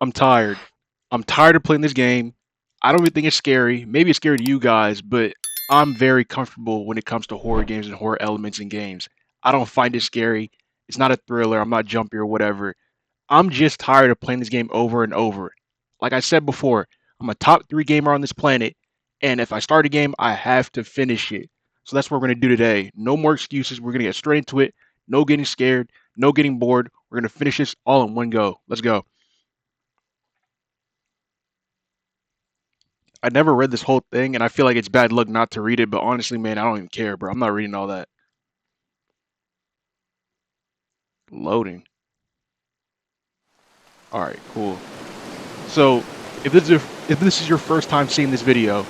I'm tired. I'm tired of playing this game. I don't even think it's scary. Maybe it's scary to you guys, but I'm very comfortable when it comes to horror games and horror elements in games. I don't find it scary. It's not a thriller. I'm not jumpy or whatever. I'm just tired of playing this game over and over. Like I said before, I'm a top 3 gamer on this planet, and if I start a game, I have to finish it. So that's what we're going to do today. No more excuses. We're going to get straight into it. No getting scared. No getting bored. We're going to finish this all in one go. Let's go. I never read this whole thing, and I feel like it's bad luck not to read it, but honestly, man, I don't even care, bro. I'm not reading all that. Loading. Alright, cool. So, if this is your first time seeing this video,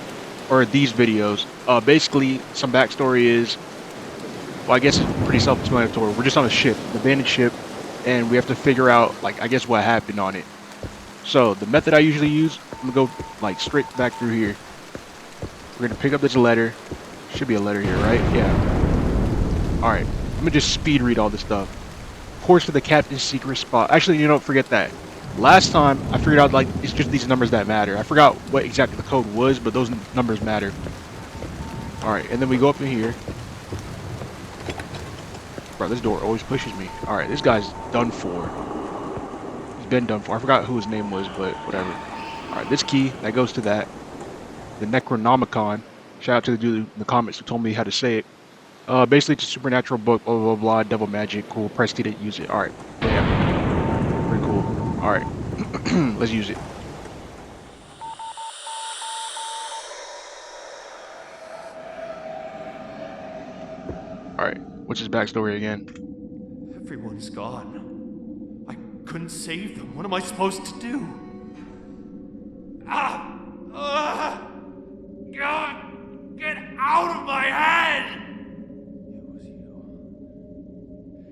or these videos, basically, some backstory is, well, I guess it's pretty self-explanatory. We're just on a ship, an abandoned ship, and we have to figure out, like, I guess what happened on it. So, the method I usually use, I'm gonna go, like, straight back through here. We're gonna pick up this letter. Should be a letter here, right? Yeah. Alright. I'm gonna just speed read all this stuff. Course to the captain's secret spot. Actually, you don't forget that. Last time, I figured out, like, it's just these numbers that matter. I forgot what exactly the code was, but those numbers matter. Alright, and then we go up in here. Bro, this door always pushes me. Alright, this guy's done for. He's been done for. I forgot who his name was, but whatever. Alright, this key, that goes to that. The Necronomicon. Shout out to the dude in the comments who told me how to say it. Basically, it's a supernatural book, blah, blah, blah, devil magic, cool, press T to use it. Alright, yeah, pretty cool. Alright, let's use it. Alright, what's his backstory again? Everyone's gone. I couldn't save them. What am I supposed to do? Ah! God! Get out of my head!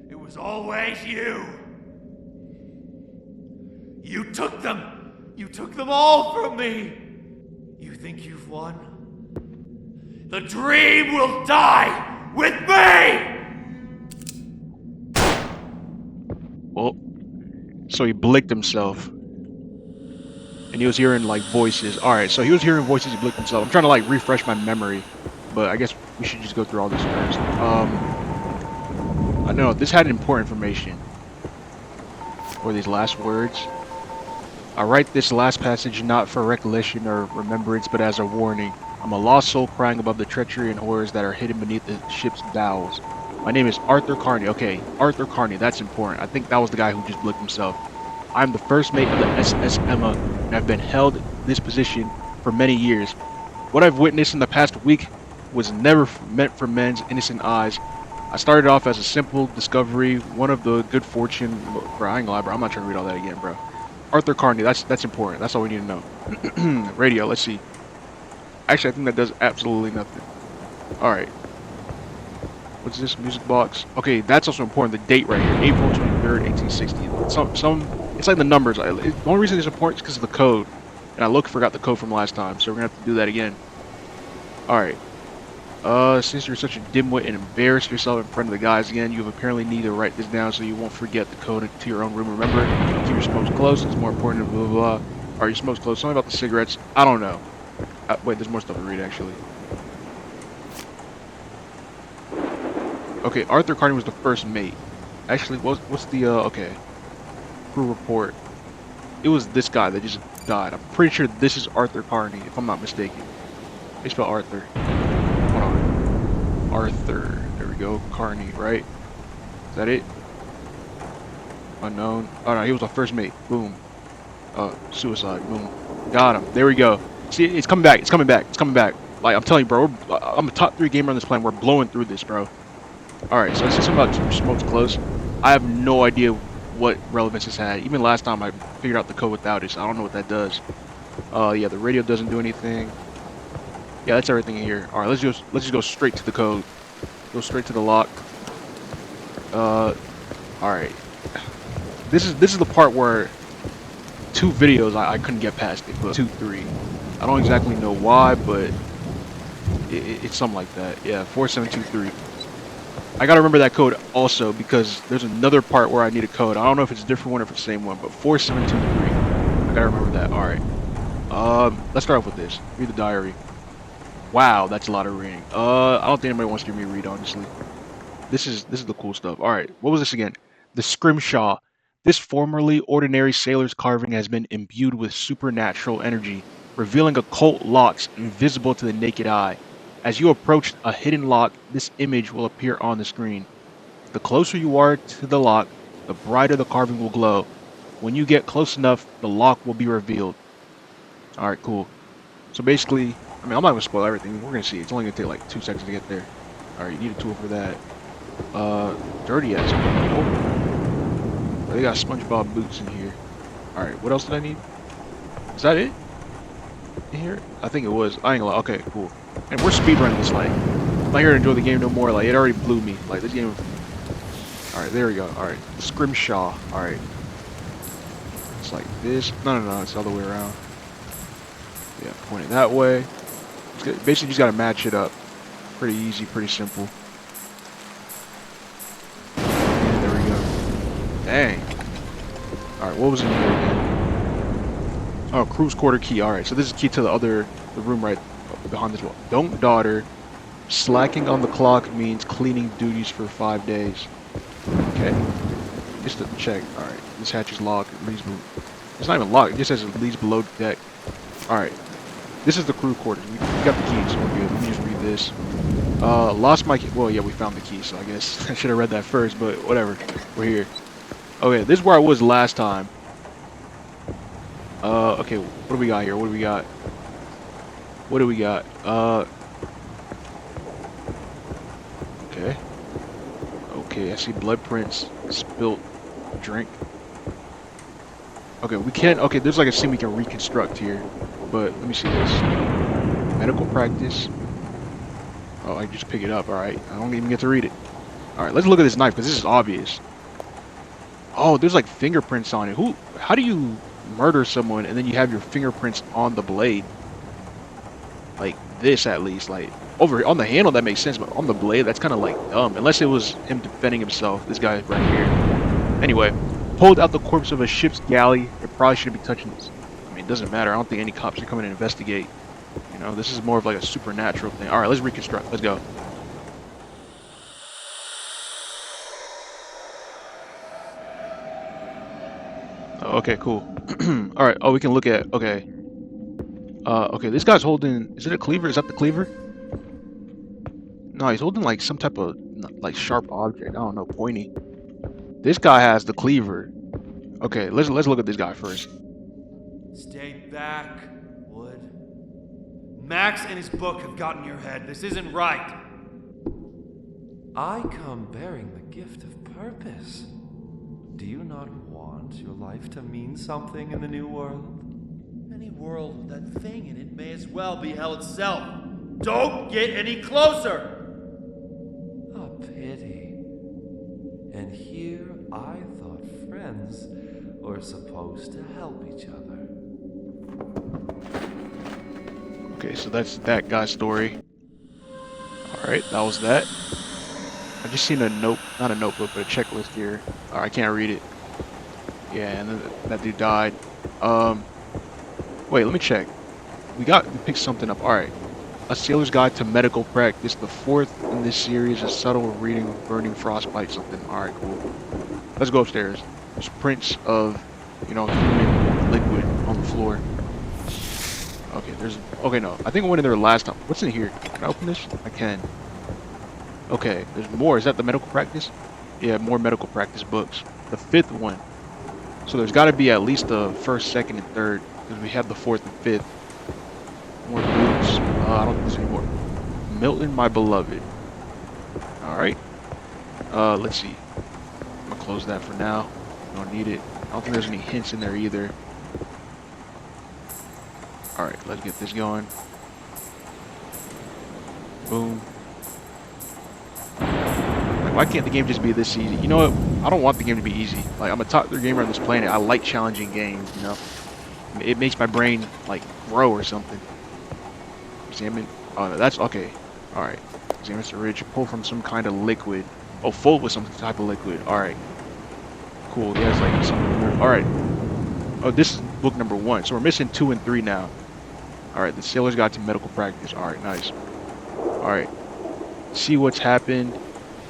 It was always you. You took them. You took them all from me. You think you've won? The dream will die with me! Well, so he blicked himself. And he was hearing, like, voices. Alright, so he was hearing voices, he blicked himself. I'm trying to, like, refresh my memory. But I guess we should just go through all this first. I know, this had important information. Or these last words. I write this last passage not for recollection or remembrance, but as a warning. I'm a lost soul crying above the treachery and horrors that are hidden beneath the ship's bowels. My name is Arthur Carney. Okay, Arthur Carney, that's important. I think that was the guy who just blicked himself. I'm the first mate of the SS Emma, and I've been held in this position for many years. What I've witnessed in the past week was never meant for men's innocent eyes. I started off as a simple discovery, one of the good fortune. Bro, I ain't gonna lie, bro. I'm not trying to read all that again, bro. Arthur Carney, that's important. That's all we need to know. Radio, let's see. Actually, I think that does absolutely nothing. Alright. What's this? Music box. Okay, that's also important. The date right here. April 23rd, 1860. It's like the numbers. The only reason it's important is because of the code. And I forgot the code from last time, so we're gonna have to do that again. Alright. Since you're such a dimwit and embarrass yourself in front of the guys again, you apparently need to write this down so you won't forget the code to your own room. Remember, keep your smokes close. It's more important than blah, blah, blah. Are your smokes close? Something about the cigarettes. I don't know. Wait, there's more stuff to read, actually. Okay, Arthur Carney was the first mate. Actually, what's the, okay. Crew report. It was this guy that just died. I'm pretty sure this is Arthur Carney, if I'm not mistaken. They spell Arthur. Hold on. Arthur. There we go. Carney, right? Is that it? Unknown. Oh no, he was the first mate. Boom. Suicide. Boom. Got him. There we go. See, it's coming back. It's coming back. It's coming back. Like, I'm telling you, bro. I'm a top 3 gamer on this planet. We're blowing through this, bro. Alright, so I said something about keep your smokes close. I have no idea what relevance this had. Even last time I figured out the code without it, so I don't know what that does. Yeah, the radio doesn't do anything. Yeah, that's everything in here. Alright, let's just go straight to the code. Go straight to the lock. Alright. This is the part where 2 videos I couldn't get past it, but 2, 3. I don't exactly know why, but it's something like that. Yeah, 4723. I gotta remember that code also because there's another part where I need a code. I don't know if it's a different one or if it's the same one, but 4723. I Gotta remember that. All right. Let's start off with this. Read the diary. Wow, that's a lot of reading. I don't think anybody wants to hear me read, honestly. This is the cool stuff. All right. What was this again? The scrimshaw. This formerly ordinary sailor's carving has been imbued with supernatural energy, revealing occult locks invisible to the naked eye. As you approach a hidden lock, this image will appear on the screen. The closer you are to the lock, the brighter the carving will glow. When you get close enough, the lock will be revealed. All right, cool. So basically, I mean, I'm not gonna spoil everything. We're gonna see. It's only gonna take like 2 seconds to get there. All right, you need a tool for that. Dirty ass. Oh, they got SpongeBob boots in here. All right, what else did I need? Is that it? In here? I think it was. I ain't gonna lie. Okay, cool. And we're speedrunning this. Like, I'm not here to enjoy the game no more. Like, it already blew me. Like, this game. All right, there we go. All right, scrimshaw. All right. It's like this. No. It's the other way around. Yeah, point it that way. Basically, just gotta match it up. Pretty easy, pretty simple. And there we go. Dang. All right, what was in here again? Oh, crew's quarter key. All right, so this is key to the room right behind this wall. Don't daughter. Slacking on the clock means cleaning duties for 5 days. Okay. Just to check. All right, this hatch is locked. It's not even locked. It just says it leads below deck. All right. This is the crew quarters. We got the keys, so we're good. Let me just read this. Lost my key. Well, yeah, we found the key, so I guess I should have read that first, but whatever. We're here. Okay, this is where I was last time. Okay, what do we got here? What do we got? What do we got? Okay. Okay, I see blood prints. Spilt drink. Okay, we can't. Okay, there's like a scene we can reconstruct here. But let me see this. Medical practice. Oh, I just pick it up. All right. I don't even get to read it. All right, let's look at this knife because this is obvious. Oh, there's like fingerprints on it. How do you murder someone and then you have your fingerprints on the blade? Like this, at least. Like over on the handle, that makes sense, but on the blade, that's kind of like dumb. Unless it was him defending himself. This guy right here. Anyway, pulled out the corpse of a ship's galley. It probably shouldn't be touching this. It doesn't matter. I don't think any cops are coming to investigate. You know, this is more of like a supernatural thing. All right, let's reconstruct. Let's go. Oh, okay, cool. All right. Oh, we can look at. Okay. Okay. This guy's holding. Is it a cleaver? Is that the cleaver? No, he's holding like some type of like sharp object. I don't know, pointy. This guy has the cleaver. Okay, let's look at this guy first. Stay back, Wood. Max and his book have gotten your head. This isn't right. I come bearing the gift of purpose. Do you not want your life to mean something in the new world? Any world with that thing in it may as well be hell itself. Don't get any closer! A pity. And here I thought friends were supposed to help each other. Okay, so that's that guy's story. Alright, that was that. I just seen a note, not a notebook, but a checklist here. Alright, I can't read it. Yeah, and then that dude died. Wait, let me check. We picked something up. Alright. A Sailor's Guide to Medical Practice, the 4th in this series, a subtle reading of burning frostbite something. Alright, cool. Let's go upstairs. There's prints of, you know, human liquid on the floor. Okay, no. I think I went in there last time. What's in here? Can I open this? I can. Okay, there's more. Is that the medical practice? Yeah, more medical practice books. The 5th one. So there's got to be at least the 1st, 2nd, and 3rd. Because we have the 4th and 5th. More books. I don't think there's any more. Milton, my beloved. Alright. Let's see. I'm going to close that for now. Don't need it. I don't think there's any hints in there either. Alright, let's get this going. Boom. Like, why can't the game just be this easy? You know what? I don't want the game to be easy. Like, I'm a top 3 gamer on this planet. I like challenging games, you know? It makes my brain, like, grow or something. Examine. Oh, no, that's okay. Alright. Examine the ridge. Pull from some kind of liquid. Oh, full with some type of liquid. Alright. Cool. Yeah, it's like something weird. Alright. Oh, this book number 1. So we're missing 2 and 3 now. All right, the Sailor's Guide to Medical Practice. All right, nice. All right, see what's happened.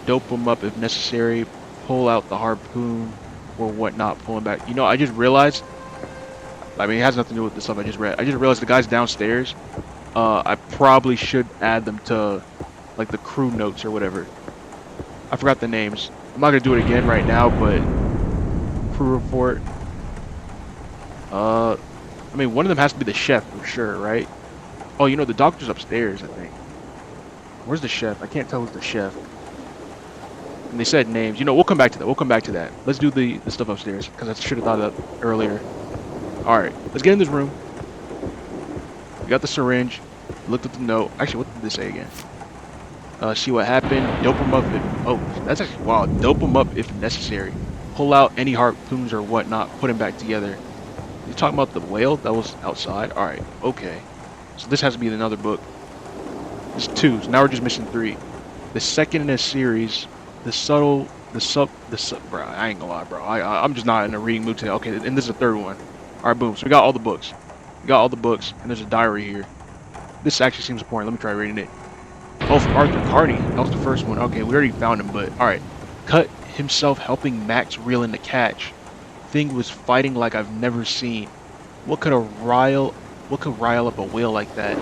Dope them up if necessary. Pull out the harpoon or whatnot. Pull him back. You know, I just realized. I mean, it has nothing to do with the stuff I just read. I just realized the guy's downstairs. I probably should add them to, like, the crew notes or whatever. I forgot the names. I'm not gonna do it again right now, but crew report. I mean, one of them has to be the chef for sure, right? Oh, you know, the doctor's upstairs, I think. Where's the chef? I can't tell who's the chef. And they said names. You know, we'll come back to that. We'll come back to that. Let's do the stuff upstairs, because I should have thought of that earlier. Alright, let's get in this room. We got the syringe. Looked at the note. Actually, what did this say again? See what happened. Dope them up if... Oh, that's actually... Wow, dope them up if necessary. Pull out any harpoons or whatnot. Put them back together. You talking about the whale that was outside? Alright, okay. So this has to be another book. It's 2, so now we're just missing 3. The second in a series, bro, I ain't gonna lie, bro. I'm just not in a reading mood today. Okay, and this is the 3rd one. Alright, boom. So we got all the books. We got all the books, and there's a diary here. This actually seems important. Let me try reading it. Oh, from Arthur Carney. That was the first one. Okay, we already found him, but alright. Cut himself helping Max reel in the catch. Thing was fighting like I've never seen. What could rile up a whale like that?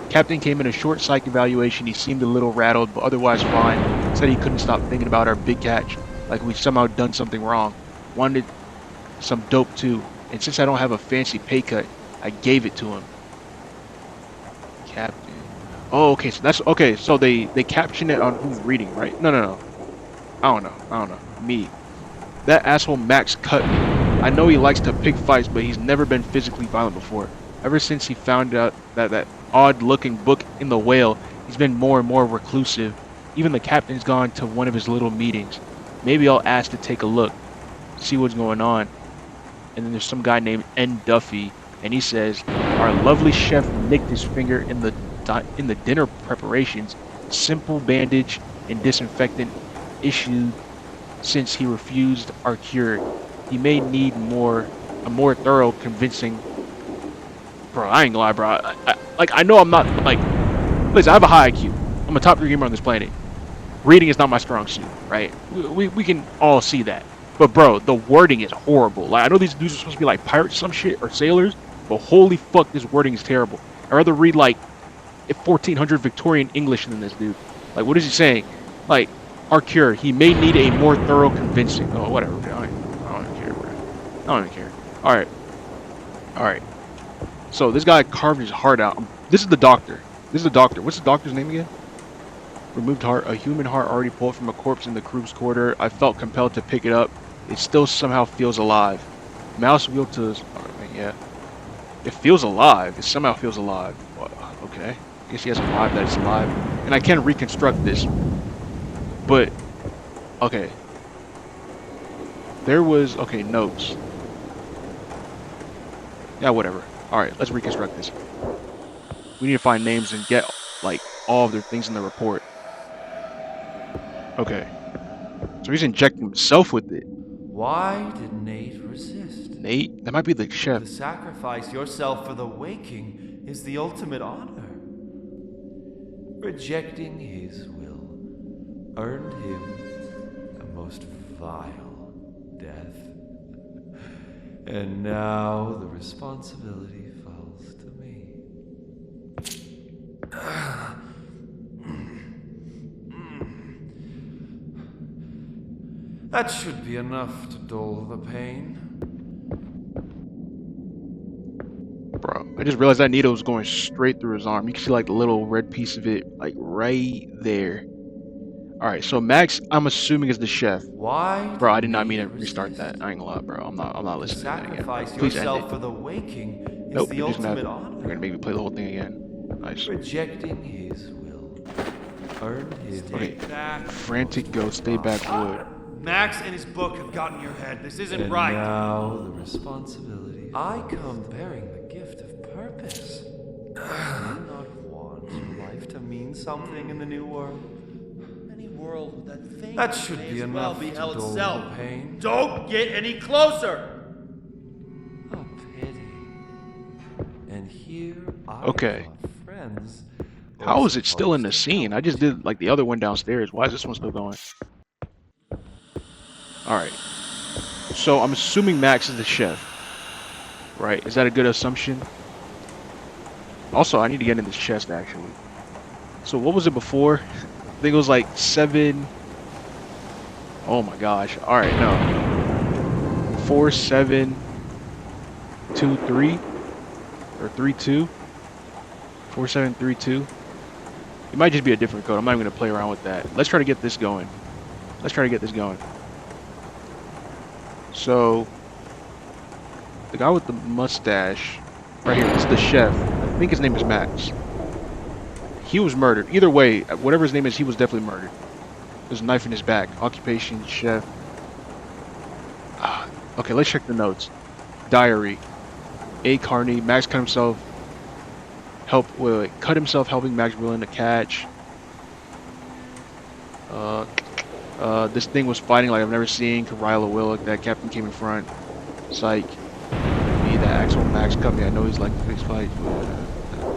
Captain came in a short psych evaluation. He seemed a little rattled, but otherwise fine. Said he couldn't stop thinking about our big catch, like we'd somehow done something wrong. Wanted some dope too, and since I don't have a fancy pay cut, I gave it to him. Captain. Oh, okay, so that's okay. So they caption it on who's reading, right? No. I don't know. Me. That asshole Max cut me. I know he likes to pick fights, but he's never been physically violent before. Ever since he found out that odd-looking book in the whale, he's been more and more reclusive. Even the captain's gone to one of his little meetings. Maybe I'll ask to take a look, see what's going on. And then there's some guy named N. Duffy, and he says, our lovely chef nicked his finger in the dinner preparations. Simple bandage and disinfectant issued since he refused our cure. He may need a more thorough, convincing. Bro, I ain't gonna lie, bro. I know I'm not, like, listen, I have a high IQ. I'm a top 3 gamer on this planet. Reading is not my strong suit, right? We can all see that. But, bro, the wording is horrible. Like, I know these dudes are supposed to be, like, pirates, some shit, or sailors, but holy fuck, this wording is terrible. I'd rather read, like, 1400 Victorian English than this dude. Like, what is he saying? Like, our cure, he may need a more thorough, convincing. Oh, whatever, bro. I don't even care, bro. I don't even care. Alright. So, this guy carved his heart out. This is the doctor. What's the doctor's name again? Removed heart. A human heart already pulled from a corpse in the crew's quarter. I felt compelled to pick it up. It still somehow feels alive. Mouse wheel to... yeah. It feels alive. It somehow feels alive. Well, okay. I guess he has a vibe that it's alive. And I can reconstruct this. But... okay. There was... okay, notes. Yeah, whatever. Alright, let's reconstruct this. We need to find names and get, like, all of their things in the report. Okay. So he's injecting himself with it. Why did Nate resist? Nate? That might be the chef. To sacrifice yourself for the waking is the ultimate honor. Rejecting his will earned him a most vile death. And now the responsibility falls to me. That should be enough to dull the pain. Bro, I just realized that needle was going straight through his arm. You can see like the little red piece of it, like right there. Alright, so Max, I'm assuming is the chef. Why? Bro, I did not mean to restart that. I ain't gonna lie, bro. I'm not listening to that again. Sacrifice Please end yourself it. for the waking is Nope, the you're just ultimate gonna honor. you're gonna make me play the whole thing again. Nice. Rejecting his will earned his Okay. Back. Frantic ghost, stay back wood. Max and his book have gotten your head. This isn't And right. now the responsibility. I come bearing the gift of purpose. Do you not want your life to mean something in the new world? Any world that thinks That should may be as well enough be to hell dull itself. the pain. Don't get any closer. A pity. And here I Okay. thought friends were How is it still in supposed the to scene? I help just each did like the other one downstairs. Why is this one still going? Alright. So I'm assuming Max is the chef. Right? Is that a good assumption? Also, I need to get in this chest actually. So what was it before? I think it was like 7. Oh my gosh. Alright, no. 4, 7, 2, 3. Or 3, 2. 4, 7, 3, 2. It might just be a different code. I'm not even gonna play around with that. Let's try to get this going. Let's try to get this going. So the guy with the mustache right here, this is the chef. I think his name is Max. He was murdered. Either way, whatever his name is, he was definitely murdered. There's a knife in his back. Occupation, chef. Okay, let's check the notes. Diary. A. Carney. Max cut himself. Cut himself helping Max reel in the catch. This thing was fighting like I've never seen. Ryla Willock. That captain came in front. Psych. Me, that actual Max cut me. I know he's like the fixed fight.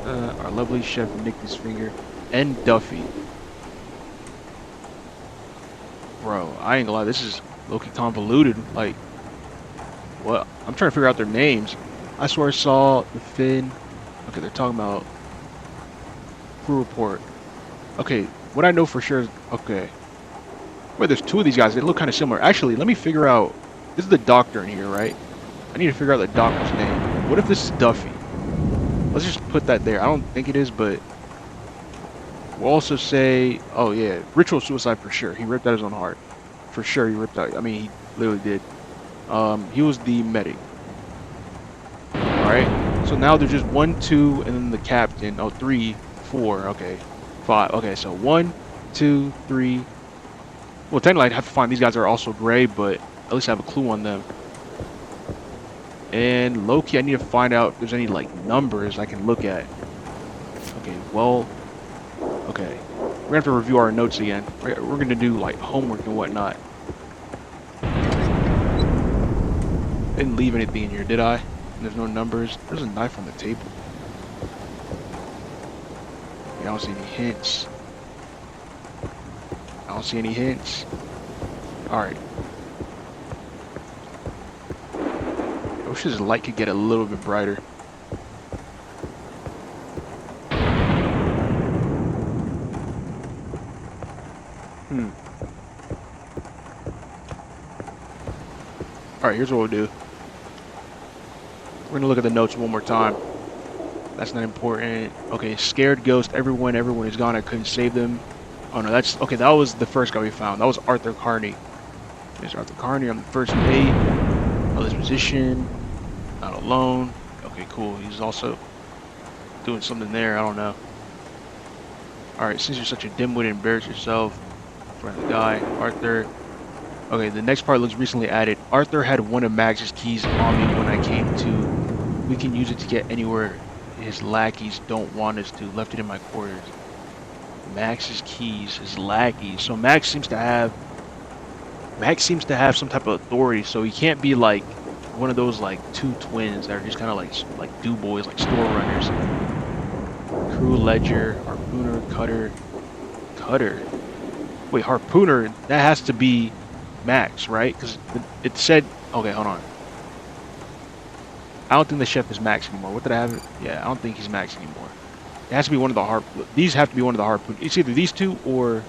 Our lovely chef nicked his finger. And Duffy. Bro, I ain't gonna lie. This is low-key convoluted. Like, what? I'm trying to figure out their names. I swear I saw the Finn. Okay, they're talking about crew report. Okay, what I know for sure is okay. Wait, there's 2 of these guys. They look kind of similar. Actually, let me figure out. This is the doctor in here, right? I need to figure out the doctor's name. What if this is Duffy? Let's just put that there. I don't think it is, but we'll also say, oh yeah, ritual suicide for sure. He ripped out his own heart. For sure, he ripped out. I mean, he literally did. He was the medic. All right. So now there's just 1, 2, and then the captain. Oh, 3, 4. Okay, 5. Okay, so 1, 2, 3. Well, technically, I'd have to find these guys that are also gray, but at least I have a clue on them. And low-key, I need to find out if there's any like numbers I can look at. Okay, well, okay. We're gonna have to review our notes again. We're gonna do like homework and whatnot. Didn't leave anything in here, did I? And there's no numbers. There's a knife on the table. Yeah, I don't see any hints. I don't see any hints. Alright. I wish this light could get a little bit brighter. Alright, here's what we'll do. We're gonna look at the notes one more time. That's not important. Okay, scared ghost. Everyone is gone. I couldn't save them. Oh no, that's okay. That was the first guy we found. That was Arthur Carney. There's Arthur Carney on the first mate. Oh, this position. Not alone. Okay, cool. He's also doing something there. I don't know. All right, since you're such a dimwit, embarrass yourself in front of the guy, Arthur. Okay, the next part looks recently added. Arthur had one of Max's keys on me when I came to. We can use it to get anywhere his lackeys don't want us to. Left it in my quarters. Max's keys, his lackeys. So Max seems to have some type of authority. So he can't be like one of those like 2 twins that are just kind of like do boys, like store runners. Crew ledger, harpooner, cutter. Wait, harpooner. That has to be Max, right? Because it said. Okay, hold on. I don't think the chef is Max anymore. What did I have? Yeah, I don't think he's Max anymore. It has to be one of the These have to be one of the harpoon. It's either these 2 or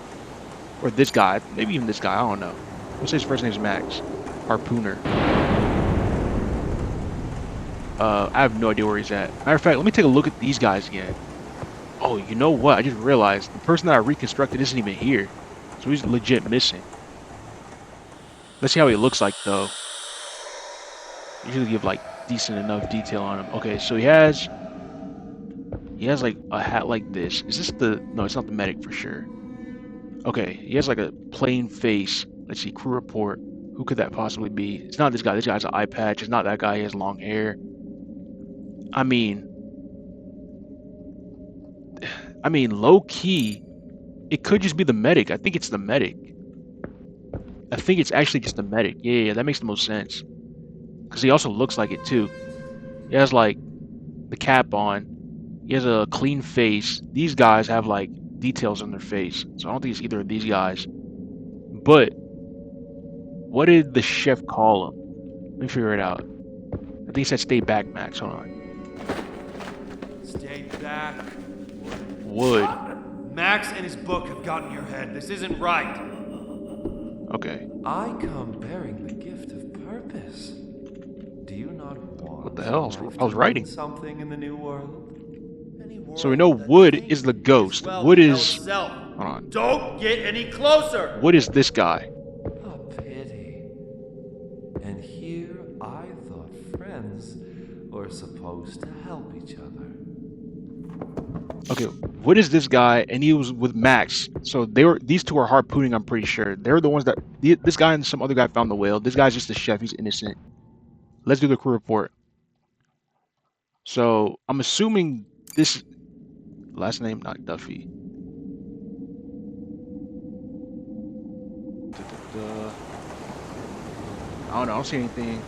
this guy. Maybe even this guy. I don't know. Let's say his first name is Max. Harpooner. I have no idea where he's at. Matter of fact, let me take a look at these guys again. Oh, you know what? I just realized the person that I reconstructed isn't even here. So he's legit missing. Let's see how he looks like, though. Usually give, like, decent enough detail on him. Okay, so he has like a hat like this. Is this the... No, it's not the medic for sure. Okay, he has like a plain face. Let's see, crew report. Who could that possibly be? It's not this guy. This guy has an eye patch. It's not that guy. He has long hair. I mean, low key, it could just be the medic. I think it's the medic. I think it's actually just the medic. Yeah, that makes the most sense. Because he also looks like it too. He has like the cap on. He has a clean face. These guys have like details on their face, so I don't think it's either of these guys. But what did the chef call him? Let me figure it out. I think he said stay back, Max. Hold on. Stay back. Wood. Max and his book have gotten your head. This isn't right. Okay. I come bearing the gift of purpose. Do you not want What the hell? life I was to writing. mean something in the new world? Any world So we know that Wood thinks is the you ghost. Well, Wood tell is. itself. Hold on. Don't get any closer. Wood is this guy. A pity. And here I thought friends were supposed to help each other. Okay, Wood is this guy, and he was with Max. So these two are harpooning. I'm pretty sure they're the ones that this guy and some other guy found the whale. This guy's just the chef. He's innocent. Let's do the crew report. So I'm assuming this last name not Duffy. I don't know. I don't see anything.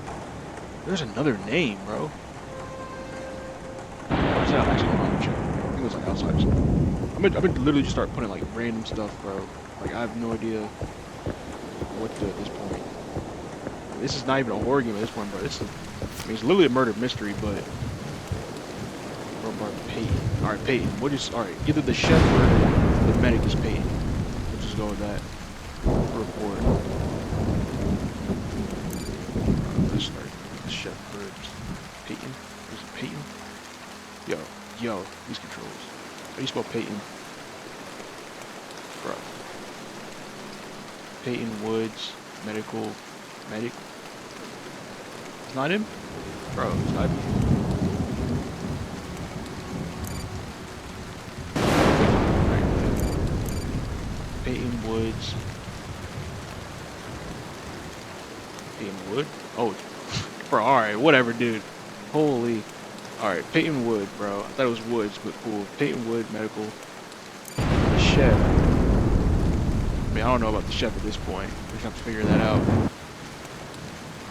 There's another name, bro. What's that? Actually, hold on, let me check. I think it was like outside or something. I'm gonna literally just start putting like random stuff, bro. Like I have no idea what to do at this point. This is not even a horror game at this point, bro. This is, I mean, it's literally a murder mystery, but. Robot Peyton. All right, Peyton. What is? All right, either the chef or the medic is Peyton. We'll just go with that. Report. Let's start with the chef first. Peyton. Is it Peyton? Yo, these controls. How do you spell Peyton? Bro. Peyton Woods, medic. It's not him? Bro, it's not him. Peyton Woods. Peyton Wood? Oh, bro, alright, whatever, dude. Holy. Alright, Peyton Wood, bro. I thought it was Woods, but cool. Peyton Wood, medical. Chef. I mean, I don't know about the chef at this point. We just have to figure that out.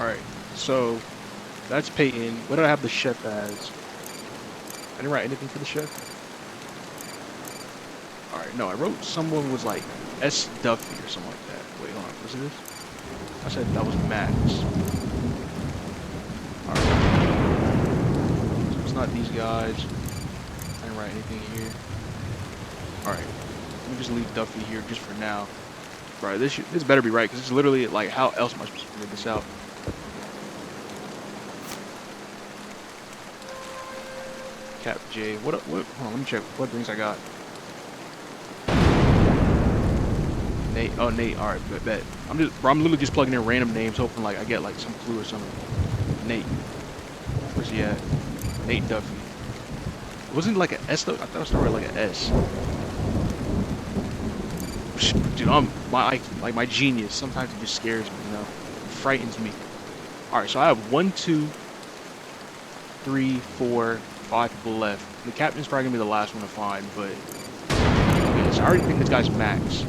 Alright, so that's Peyton. What did I have the chef as? I didn't write anything for the chef. Alright, no, I wrote someone was like S. Duffy or something like that. Wait, hold on, was it this? I said that was Max. Alright. So it's not these guys. I didn't write anything here. Alright. Let me just leave Duffy here just for now. Right, this better be right, because it's literally like, how else am I supposed to figure this out? Cap J. What, hold on, let me check what things I got. Nate, oh Nate, alright, bet. I'm literally just plugging in random names, hoping like I get like some clue or something. Nate. Where's he at? Nate Duffy. Wasn't it like an S though? I thought it was started like an S. Dude, my genius. Sometimes it just scares me, you know. It frightens me. Alright, so I have 1, 2, 3, 4, 5 people left. The captain's probably gonna be the last one to find, but okay, so I already think this guy's Max.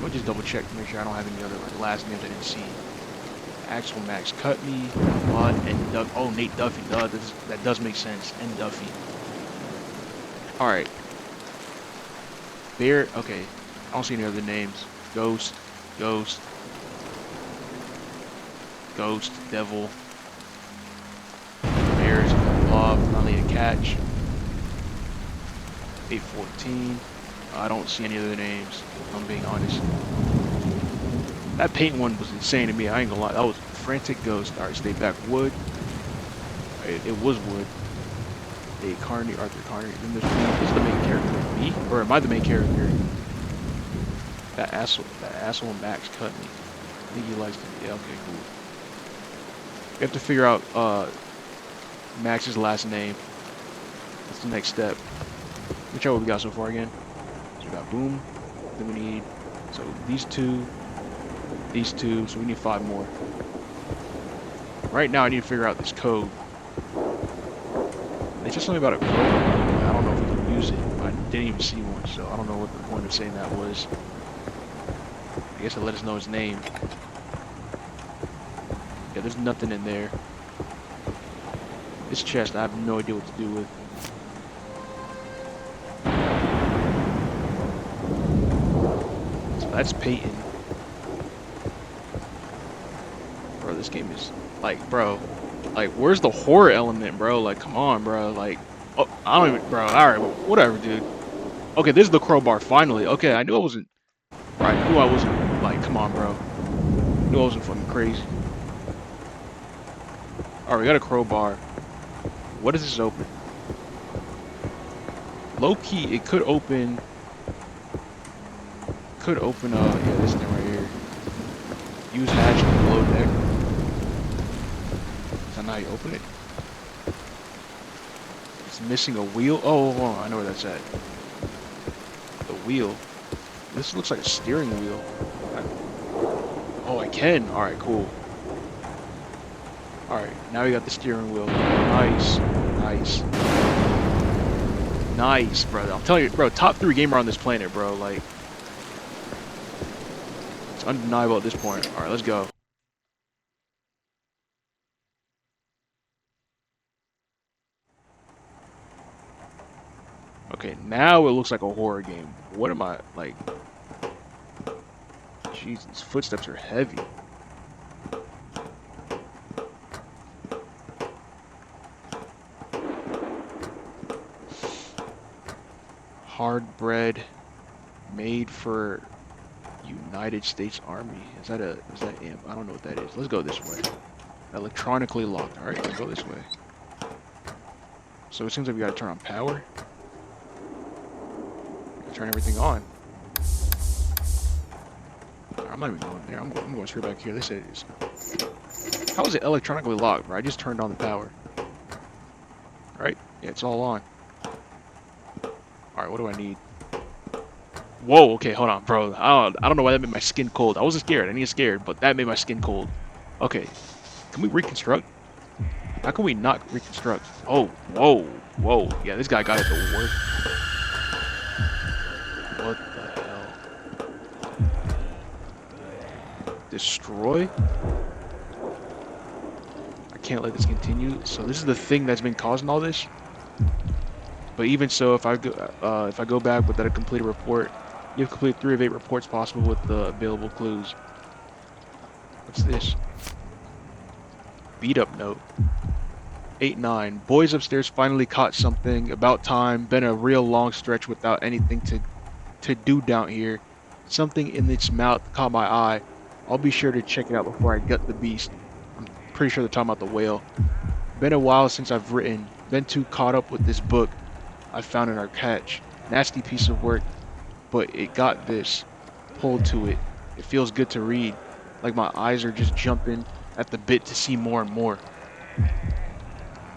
Let me just double check to make sure I don't have any other like last names I didn't see. Actual Max Cutney, and Duff. Oh, Nate Duffy. Duh, that does make sense. And Duffy. All right. Bear. Okay. I don't see any other names. Ghost. Devil. Bears. Blob. Finally a catch. 814. I don't see any other names, if I'm being honest. That paint one was insane to me, I ain't gonna lie. That was Frantic Ghost. Alright, stay back. Wood. It was Wood. Arthur Carney. Then there's me. Is the main character me? Or am I the main character? That asshole Max cut me. I think he likes to. Yeah, okay, cool. We have to figure out Max's last name. That's the next step. Which what we got so far again? So we got Boom. Then we need these two, so we need 5 more. Right now I need to figure out this code. They just told me about a code. I don't know if we can use it. I didn't even see one, so I don't know what the point of saying that was. I guess it let us know his name. Yeah, there's nothing in there. This chest, I have no idea what to do with. That's Peyton. Bro, this game is like, bro, like, where's the horror element, bro? Like, come on, bro. Like, oh, I don't even, bro. All right, whatever, dude. Okay, this is the crowbar. Finally. Okay, I knew I wasn't. Right, I knew I wasn't. Like, come on, bro. I knew I wasn't fucking crazy. All right, we got a crowbar. What does this open? Low key, it could open. Could open. Yeah, this thing right here. Use hatch to below deck. Is that not how you open it? It's missing a wheel. Oh, hold on, I know where that's at. The wheel. This looks like a steering wheel. Oh, I can. All right, cool. All right, now we got the steering wheel. Nice, nice, nice, brother. I'm telling you, bro. Top 3 gamer on this planet, bro. Like, it's undeniable at this point. All right, let's go. Okay, now it looks like a horror game. What am I, like? Jeez, these footsteps are heavy. Hard bread made for United States Army. Is that amp? I don't know what that is. Let's go this way. Electronically locked. All right, let's go this way. So it seems like we gotta turn on power. Turn everything on. I'm not even going there. I'm going straight back here. They said it is. How is it electronically locked, bro? I just turned on the power. Right? Yeah, it's all on. Alright, what do I need? Whoa, okay, hold on, bro. I don't know why that made my skin cold. I wasn't scared. I didn't get scared, but that made my skin cold. Okay. Can we reconstruct? How can we not reconstruct? Oh, whoa, whoa. Yeah, this guy got it the worst. What the hell? Destroy? I can't let this continue. So this is the thing that's been causing all this. But even so, if I go back without a completed report, you have completed 3 of 8 reports possible with the available clues. What's this? Beat up note. 8-9. Boys upstairs finally caught something. About time. Been a real long stretch without anything to do down here. Something in its mouth caught my eye. I'll be sure to check it out before I gut the beast. I'm pretty sure they're talking about the whale. Been a while since I've written. Been too caught up with this book I found in our catch. Nasty piece of work, but it got this pulled to it. It feels good to read, like my eyes are just jumping at the bit to see more and more.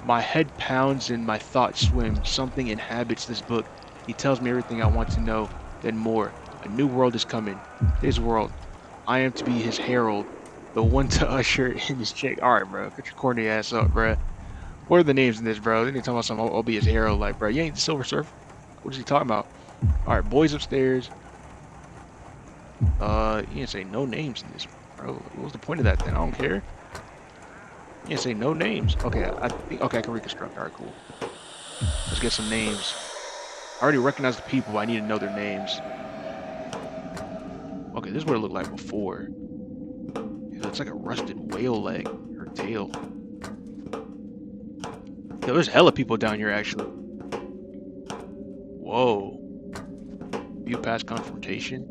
My head pounds and my thoughts swim. Something inhabits this book. He tells me everything I want to know, then more. A new world is coming. His world. I am to be his herald, the one to usher in his check. Alright, bro, get your corny ass up, bro. What are the names in this, bro? They need to talk about something. I'll be his herald, like, bro. You ain't the Silver Surfer. What is he talking about? Alright, boys upstairs. You didn't say no names in this, bro. What was the point of that then? I don't care. You didn't say no names. Okay, I think, okay, I can reconstruct. Alright, cool. Let's get some names. I already recognize the people, but I need to know their names. Okay, this is what it looked like before. It looks like a rusted whale leg or tail. Yo, there's hella people down here, actually. Whoa. View past confrontation.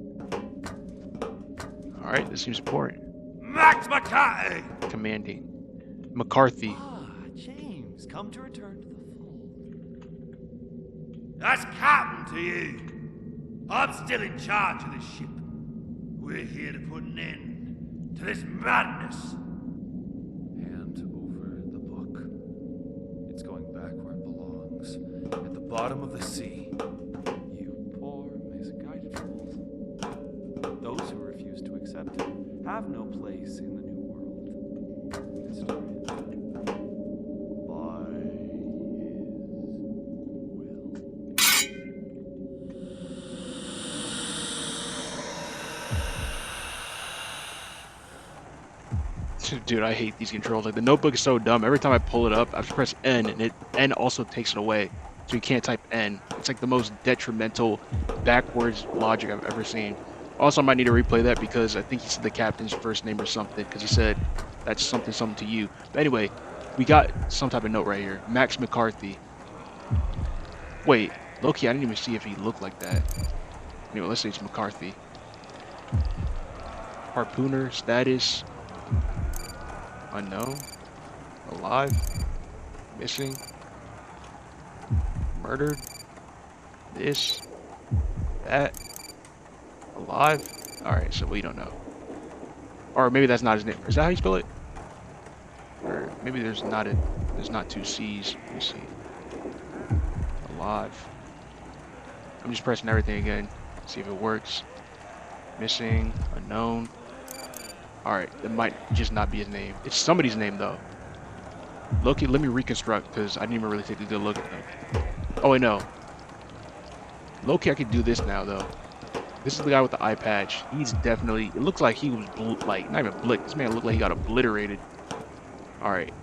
Alright, this seems important. Max McCarthy! Commanding. McCarthy. Ah, James, come to return to the fold. That's Captain to you. I'm still in charge of this ship. We're here to put an end to this madness. Hand over the book. It's going back where it belongs. At the bottom of the sea. You poor, misguided fools. Those who refuse to accept it have no place in the new world. Historians. By his will. Dude, I hate these controls. Like, the notebook is so dumb. Every time I pull it up, I have to press N, and N also takes it away. So you can't type N. It's like the most detrimental, backwards logic I've ever seen. Also, I might need to replay that because I think he said the captain's first name or something. Because he said that's something to you. But anyway, we got some type of note right here. Max McCarthy. Wait, Loki, I didn't even see if he looked like that. Anyway, let's say it's McCarthy. Harpooner status. Unknown. Alive. Missing. Murdered. This. That. Alive. Alright, so we don't know. Or maybe that's not his name. Is that how you spell it? Or maybe there's not two C's. Let me see. Alive. I'm just pressing everything again. See if it works. Missing. Unknown. Alright, that might just not be his name. It's somebody's name though. Loki, let me reconstruct because I didn't even really take a good look at him. Oh wait, no. Loki, I can do this now though. This is the guy with the eye patch. He's definitely, it looks like he was like, not even blicked. This man looked like he got obliterated. Alright.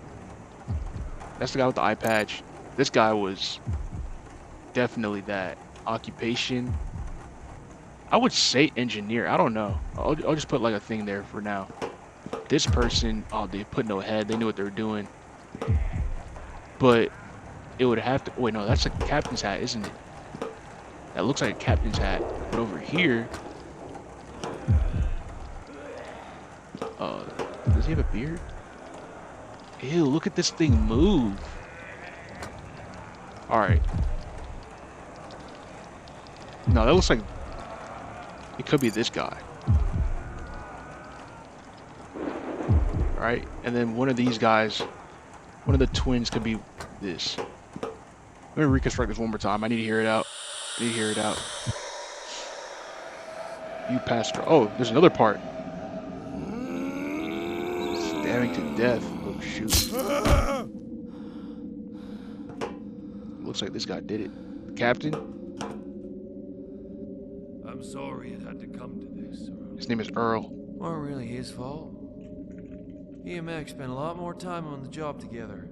That's the guy with the eye patch. This guy was definitely that. Occupation. I would say engineer. I don't know. I'll just put like a thing there for now. This person, oh, they put no head. They knew what they were doing. But it would have to, wait, no, that's a captain's hat, isn't it? That looks like a captain's hat. But over here, does he have a beard? Ew, look at this thing move. Alright. No, that looks like it could be this guy. Alright, and then one of these guys, one of the twins could be this. Let me reconstruct this one more time. I need to hear it out. I need to hear it out. You pastor. Oh, there's another part. Stabbing to death. Oh, shoot. Looks like this guy did it. Captain? I'm sorry it had to come to this, Earl. His name is Earl. Weren't really his fault. He and Max spent a lot more time on the job together.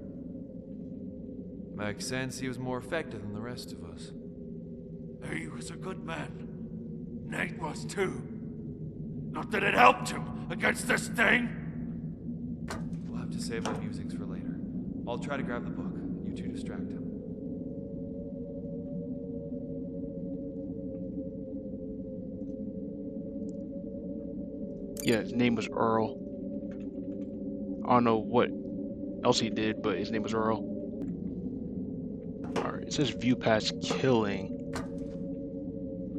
Makes sense he was more effective than the rest of us. He was a good man. Nate was too. Not that it helped him against this thing. We'll have to save our musings for later. I'll try to grab the book. You two distract him. Yeah, his name was Earl. I don't know what else he did, but his name was Earl. Alright, it says view past killing.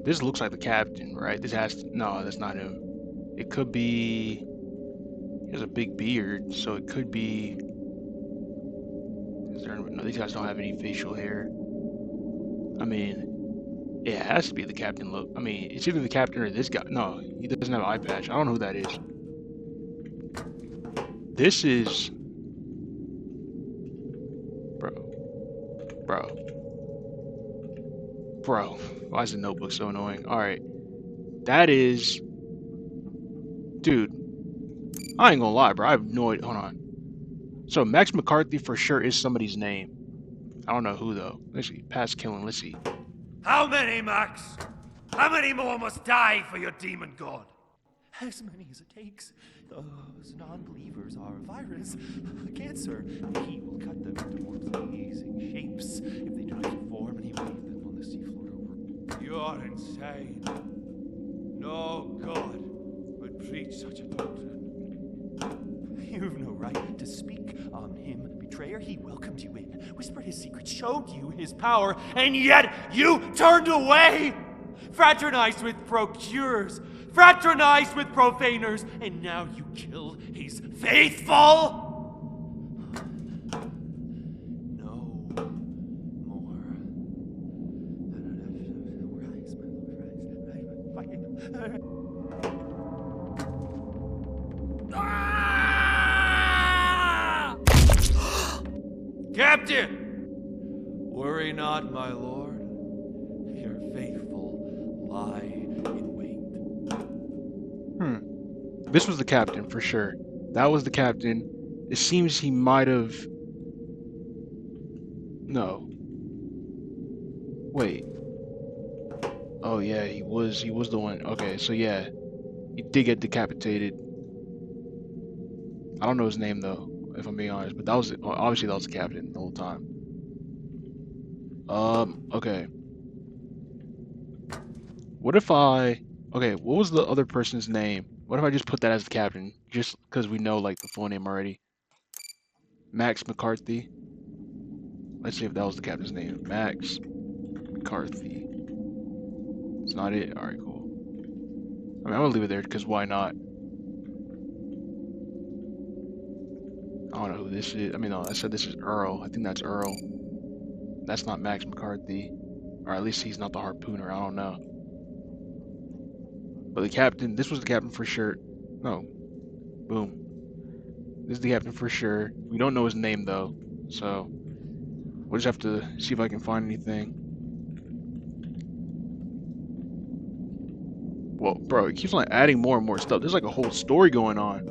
This looks like the captain, right? This has to, no, that's not him. It could be, he has a big beard, so it could be, is there, no, these guys don't have any facial hair. I mean, it has to be the captain look. I mean, it's either the captain or this guy. No, he doesn't have an eye patch. I don't know who that is. This is, bro, why is the notebook so annoying? All right, that is, dude, I ain't gonna lie, bro, I have no idea. Hold on. So Max McCarthy for sure is somebody's name. I don't know who though. Let's see, past killing, let's see. How many, Max? How many more must die for your demon god? As many as it takes. Those non-believers are a virus, a cancer. He will cut them into more pleasing shapes if they do not conform, and he will leave them on the seafloor. You're insane. No god would preach such a doctrine. You've no right to speak on him, betrayer. He welcomed you in, whispered his secrets, showed you his power, And yet you turned away! fraternized with procurers, fraternized with profaners, and now you kill his Faithful! no more. Rise, my Lord, rise. Captain! Worry not, my lord. Your faithful lie in wait. This was the captain for sure. That was the captain. It seems he might have. No. Wait. Oh yeah, he was the one. Okay, so yeah, he did get decapitated. I don't know his name though, if I'm being honest, but that was obviously that was the captain the whole time. Okay. What if I okay, what was the other person's name? What if I just put that as the captain? Just because we know like the full name already. Max McCarthy. Let's see if that was the captain's name. Max McCarthy. It's not it. Alright, cool. I mean, I'm gonna leave it there because why not? I don't know who this is. I mean, no, I said this is Earl. I think that's Earl. That's not Max McCarthy. Or at least he's not the harpooner. I don't know. But the captain, this was the captain for sure. No. Boom. This is the captain for sure. We don't know his name though. So, we'll just have to see if I can find anything. Well, bro, it keeps on adding more and more stuff. There's like a whole story going on.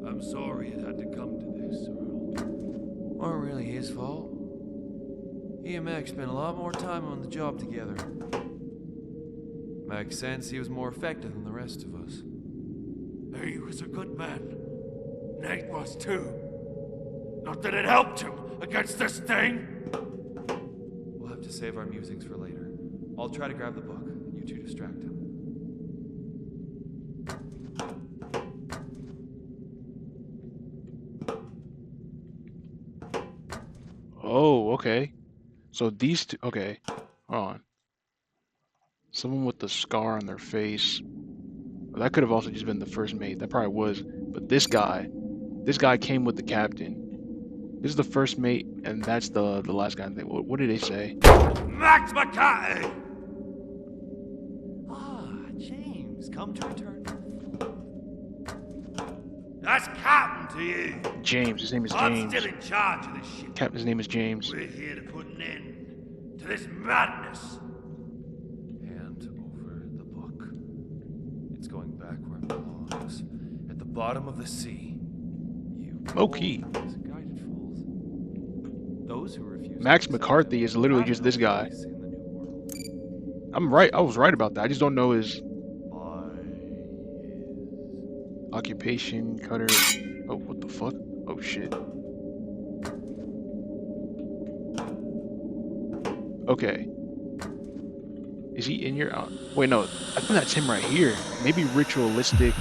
I'm sorry it had to come to this, Earl. Weren't really his fault. He and Max spent a lot more time on the job together. Makes sense he was more effective than the rest of us. He was a good man. Nate was too. Not that it helped him against this thing. We'll have to save our musings for later. I'll try to grab the book. You two distract him. Oh, okay. So these two, okay. Hold on. Someone with the scar on their face. Well, that could have also just been the first mate. That probably was. But this guy came with the captain. This is the first mate, and that's the last guy. What did they say? Max McCarthy! Ah, James, come to return. That's Captain to you. James. His name is I'm James. still in charge of this ship. Captain's name is James. We're here to put an end to this madness. Hand over the book. It's going back where it belongs. At the bottom of the sea. You Low-key. Misguided fools. Those who refuse Max to accept McCarthy him is literally have just no this guy. place in the new world. I'm right. I was right about that. I just don't know his Why occupation, cutter. Oh, what the fuck? Oh, shit. Okay. Is he in here? Wait, no. I think that's him right here. Maybe ritualistic.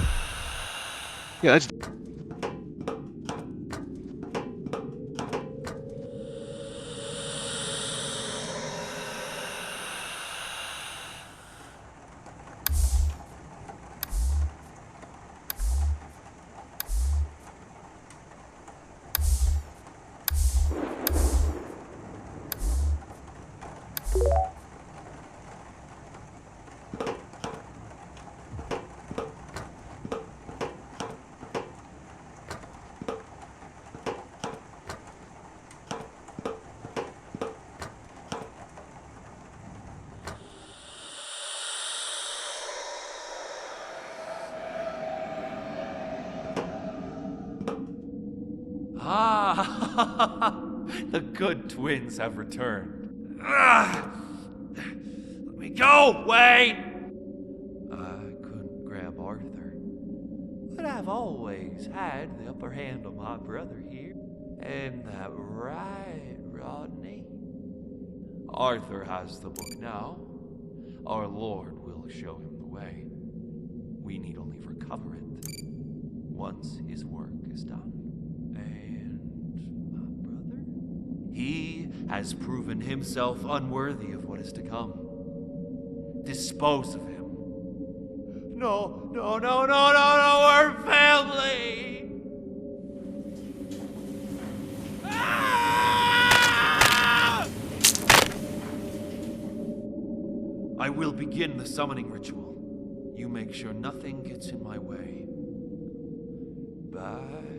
Yeah, that's... Ah! The good twins have returned. Let me go, Wayne! I couldn't grab Arthur, but I've always had the upper hand on my brother here. Ain't that right, Rodney? Arthur has the book now. Our Lord will show him the way. We need only recover it once his work is done. And my brother? He has proven himself unworthy of what is to come. Dispose of him. No, we're family! Ah! I will begin the summoning ritual. You make sure nothing gets in my way. Bye.